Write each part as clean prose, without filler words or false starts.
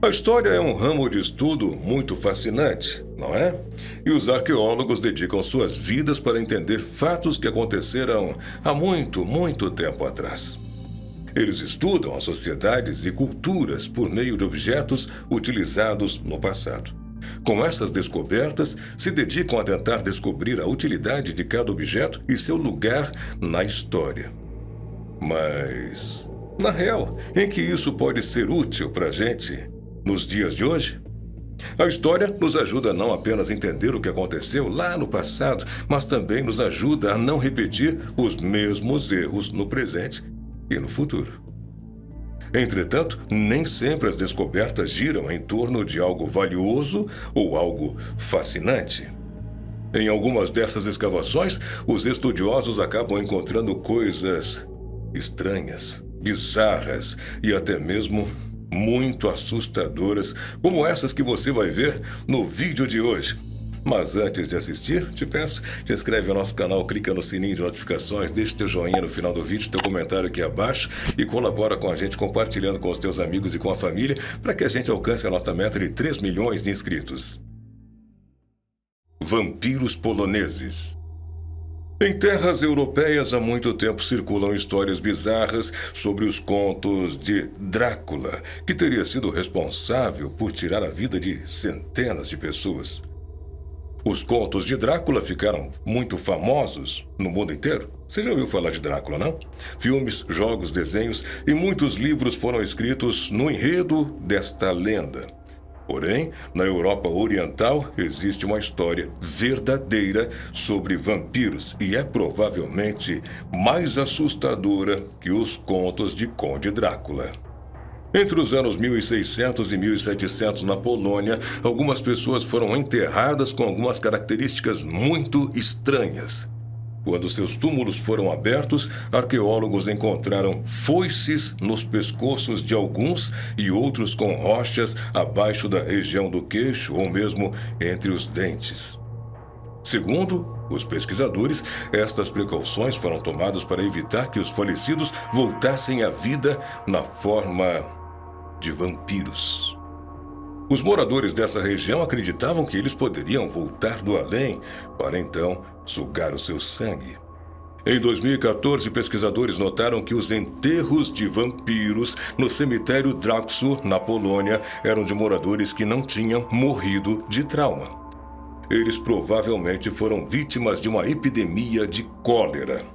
A história é um ramo de estudo muito fascinante, não é? E os arqueólogos dedicam suas vidas para entender fatos que aconteceram há muito, muito tempo atrás. Eles estudam as sociedades e culturas por meio de objetos utilizados no passado. Com essas descobertas, se dedicam a tentar descobrir a utilidade de cada objeto e seu lugar na história. Mas, na real, em que isso pode ser útil para a gente nos dias de hoje? A história nos ajuda não apenas a entender o que aconteceu lá no passado, mas também nos ajuda a não repetir os mesmos erros no presente e no futuro. Entretanto, nem sempre as descobertas giram em torno de algo valioso ou algo fascinante. Em algumas dessas escavações, os estudiosos acabam encontrando coisas estranhas, bizarras e até mesmo muito assustadoras, como essas que você vai ver no vídeo de hoje. Mas antes de assistir, te peço, se inscreve no nosso canal, clica no sininho de notificações, deixa teu joinha no final do vídeo, teu comentário aqui abaixo e colabora com a gente compartilhando com os teus amigos e com a família para que a gente alcance a nossa meta de 3 milhões de inscritos. Vampiros poloneses. Em terras europeias há muito tempo circulam histórias bizarras sobre os contos de Drácula, que teria sido responsável por tirar a vida de centenas de pessoas. Os contos de Drácula ficaram muito famosos no mundo inteiro. Você já ouviu falar de Drácula, não? Filmes, jogos, desenhos e muitos livros foram escritos no enredo desta lenda. Porém, na Europa Oriental existe uma história verdadeira sobre vampiros e é provavelmente mais assustadora que os contos de Conde Drácula. Entre os anos 1600 e 1700 na Polônia, algumas pessoas foram enterradas com algumas características muito estranhas. Quando seus túmulos foram abertos, arqueólogos encontraram foices nos pescoços de alguns e outros com rochas abaixo da região do queixo ou mesmo entre os dentes. Segundo os pesquisadores, estas precauções foram tomadas para evitar que os falecidos voltassem à vida na forma de vampiros. Os moradores dessa região acreditavam que eles poderiam voltar do além para então sugar o seu sangue. Em 2014, pesquisadores notaram que os enterros de vampiros no cemitério Dragsu, na Polônia, eram de moradores que não tinham morrido de trauma. Eles provavelmente foram vítimas de uma epidemia de cólera.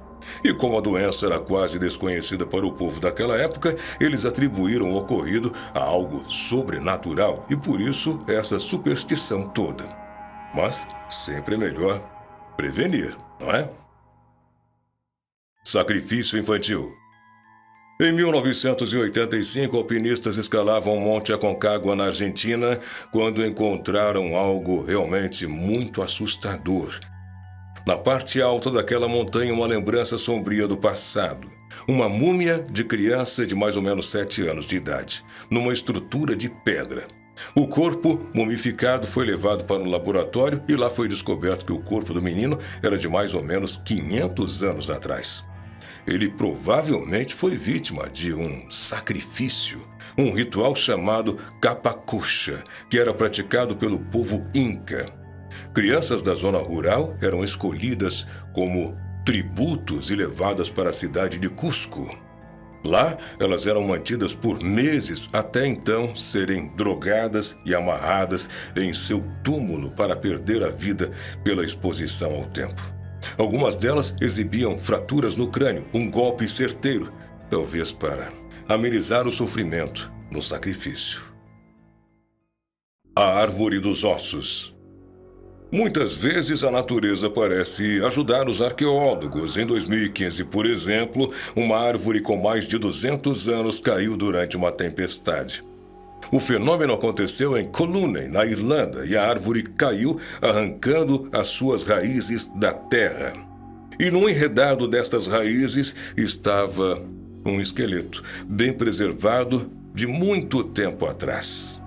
E como a doença era quase desconhecida para o povo daquela época, eles atribuíram o ocorrido a algo sobrenatural e por isso essa superstição toda. Mas sempre é melhor prevenir, não é? Sacrifício infantil. Em 1985, alpinistas escalavam o Monte Aconcagua na Argentina quando encontraram algo realmente muito assustador. Na parte alta daquela montanha, uma lembrança sombria do passado. Uma múmia de criança de mais ou menos 7 anos de idade, numa estrutura de pedra. O corpo mumificado foi levado para um laboratório e lá foi descoberto que o corpo do menino era de mais ou menos 500 anos atrás. Ele provavelmente foi vítima de um sacrifício, um ritual chamado capacucha, que era praticado pelo povo Inca. Crianças da zona rural eram escolhidas como tributos e levadas para a cidade de Cusco. Lá, elas eram mantidas por meses até então serem drogadas e amarradas em seu túmulo para perder a vida pela exposição ao tempo. Algumas delas exibiam fraturas no crânio, um golpe certeiro, talvez para amenizar o sofrimento no sacrifício. A árvore dos ossos. Muitas vezes a natureza parece ajudar os arqueólogos. Em 2015, por exemplo, uma árvore com mais de 200 anos caiu durante uma tempestade. O fenômeno aconteceu em Culloden, na Irlanda, e a árvore caiu arrancando as suas raízes da terra. E no enredado destas raízes estava um esqueleto, bem preservado de muito tempo atrás.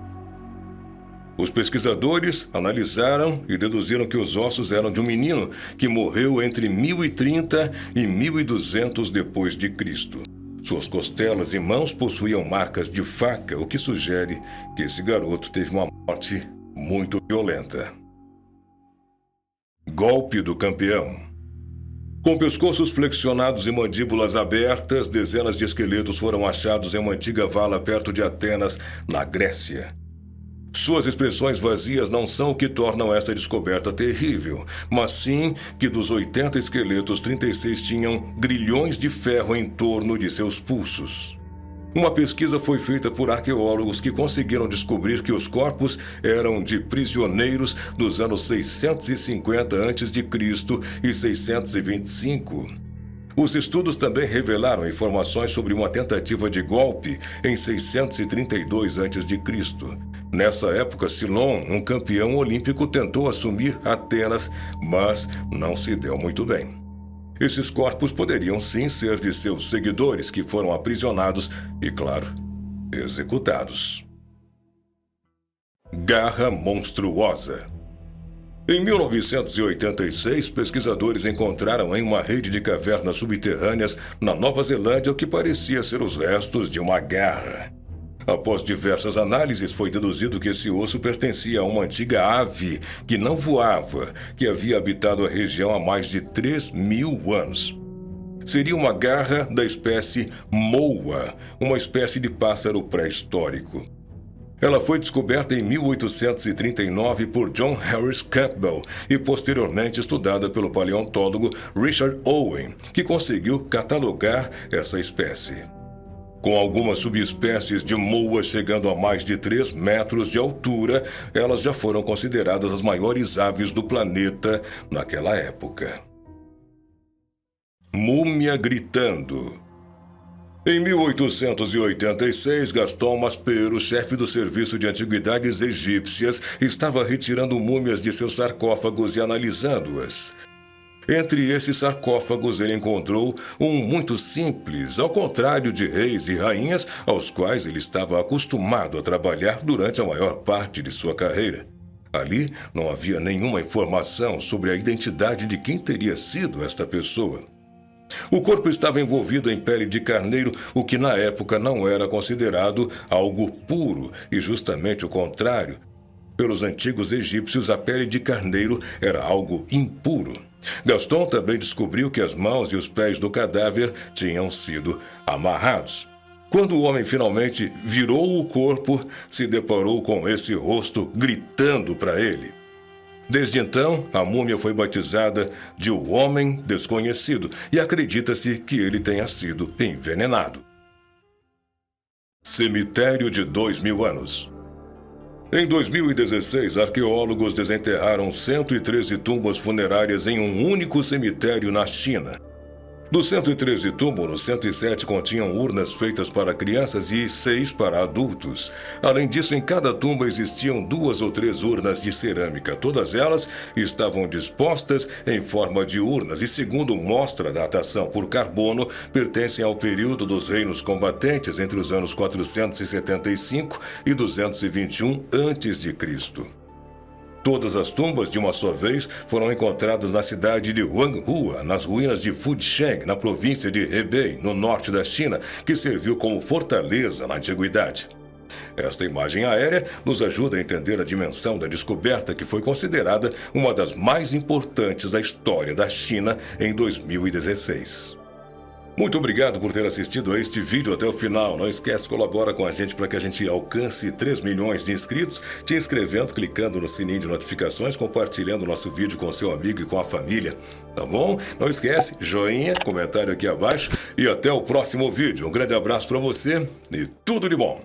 Os pesquisadores analisaram e deduziram que os ossos eram de um menino que morreu entre 1030 e 1200 depois de Cristo. Suas costelas e mãos possuíam marcas de faca, o que sugere que esse garoto teve uma morte muito violenta. Golpe do campeão. Com pescoços flexionados e mandíbulas abertas, dezenas de esqueletos foram achados em uma antiga vala perto de Atenas, na Grécia. Suas expressões vazias não são o que tornam essa descoberta terrível, mas sim que dos 80 esqueletos, 36 tinham grilhões de ferro em torno de seus pulsos. Uma pesquisa foi feita por arqueólogos que conseguiram descobrir que os corpos eram de prisioneiros dos anos 650 a.C. e 625. Os estudos também revelaram informações sobre uma tentativa de golpe em 632 a.C. Nessa época, Silon, um campeão olímpico, tentou assumir Atenas, mas não se deu muito bem. Esses corpos poderiam sim ser de seus seguidores que foram aprisionados e, claro, executados. Garra monstruosa. Em 1986, pesquisadores encontraram em uma rede de cavernas subterrâneas na Nova Zelândia o que parecia ser os restos de uma garra. Após diversas análises, foi deduzido que esse osso pertencia a uma antiga ave que não voava, que havia habitado a região há mais de 3.000 anos. Seria uma garra da espécie moa, uma espécie de pássaro pré-histórico. Ela foi descoberta em 1839 por John Harris Campbell e posteriormente estudada pelo paleontólogo Richard Owen, que conseguiu catalogar essa espécie. Com algumas subespécies de moa chegando a mais de 3 metros de altura, elas já foram consideradas as maiores aves do planeta naquela época. Múmia gritando. Em 1886, Gaston Maspero, chefe do Serviço de Antiguidades Egípcias, estava retirando múmias de seus sarcófagos e analisando-as. Entre esses sarcófagos, ele encontrou um muito simples, ao contrário de reis e rainhas aos quais ele estava acostumado a trabalhar durante a maior parte de sua carreira. Ali não havia nenhuma informação sobre a identidade de quem teria sido esta pessoa. O corpo estava envolvido em pele de carneiro, o que na época não era considerado algo puro, e justamente o contrário. Pelos antigos egípcios, a pele de carneiro era algo impuro. Gaston também descobriu que as mãos e os pés do cadáver tinham sido amarrados. Quando o homem finalmente virou o corpo, se deparou com esse rosto gritando para ele. Desde então, a múmia foi batizada de o Homem Desconhecido e acredita-se que ele tenha sido envenenado. Cemitério de 2.000 anos. Em 2016, arqueólogos desenterraram 113 tumbas funerárias em um único cemitério na China. Dos 113 túmulos, 107 continham urnas feitas para crianças e 6 para adultos. Além disso, em cada tumba existiam 2 ou 3 urnas de cerâmica. Todas elas estavam dispostas em forma de urnas e, segundo mostra a datação por carbono, pertencem ao período dos reinos combatentes entre os anos 475 e 221 a.C. Todas as tumbas, de uma só vez, foram encontradas na cidade de Wanghua, nas ruínas de Fujian, na província de Hebei, no norte da China, que serviu como fortaleza na antiguidade. Esta imagem aérea nos ajuda a entender a dimensão da descoberta, que foi considerada uma das mais importantes da história da China em 2016. Muito obrigado por ter assistido a este vídeo até o final. Não esquece, colabora com a gente para que a gente alcance 3 milhões de inscritos, te inscrevendo, clicando no sininho de notificações, compartilhando o nosso vídeo com seu amigo e com a família. Tá bom? Não esquece, joinha, comentário aqui abaixo e até o próximo vídeo. Um grande abraço para você e tudo de bom!